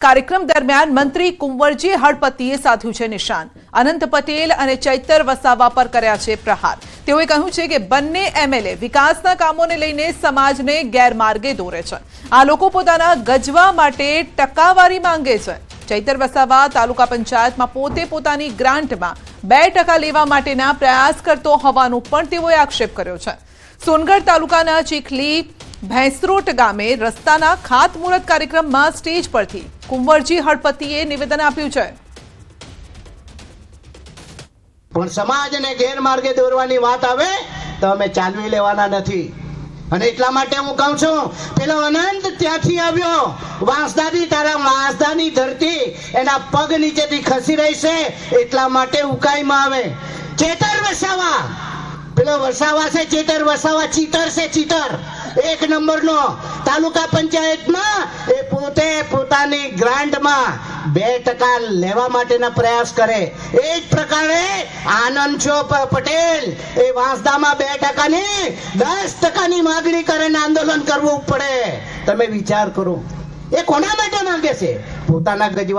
कार्यक्रम दरमियान मंत्री कुंवरजी हड़पतिए साध्યું છે નિશાન। અનંત પટેલ અને ચૈતર વસાવા પર કર્યા છે પ્રહાર। તેઓએ કહ્યું છે કે બંને એમએલએ વિકાસના કામોને લઈને સમાજને ગેરમાર્ગે દોરે છે। આ લોકો પોતાના ગજવા માટે ટકાવારી માંગે છે। ચૈતર વસાવા તાલુકા પંચાયતમાં પોતે પોતાની ગ્રાન્ટમાં 2% લેવા માટેના પ્રયાસ કરતો હોવાનો પણ તેઓએ આક્ષેપ કર્યો છે। સોનગઢ તાલુકાના ચીખલી ભેંસરોટ ગામે રસ્તાના ખાતમુહૂર્ત કાર્યક્રમમાં સ્ટેજ પરથી કુંવરજી હળપતિએ નિવેદન આપ્યું છે। પણ સમાજને ગેરમાર્ગે દોરવાની વાત આવે તો અમે ચાલવી લેવાના નથી। અને એટલા માટે હું કહું છું, પેલો અનંત ત્યાંથી આવ્યો, વાંસદાની તારા વાંસદાની ધરતી એના પગ નીચેથી ખસી રહી છે, એટલા માટે ઉકાઈમાં આવે। ચેતર વસાવા, પેલો વસાવા છે ચેતર વસાવા, ચીટર છે ચીટર, 1 નંબરનો તાલુકા પંચાયતમાં એ પોતે પોતાની ગ્રાન્ટમાં 2% લેવા માટેના પ્રયાસ કરે। એ જ પ્રકારે આનંદ પટેલ એ વાંસદામાં 2% ની 10% માંગણી કરે ને આંદોલન કરવું પડે। તમે વિચાર કરો, એ કોના માટે માંગે છે? પોતાના ગજવા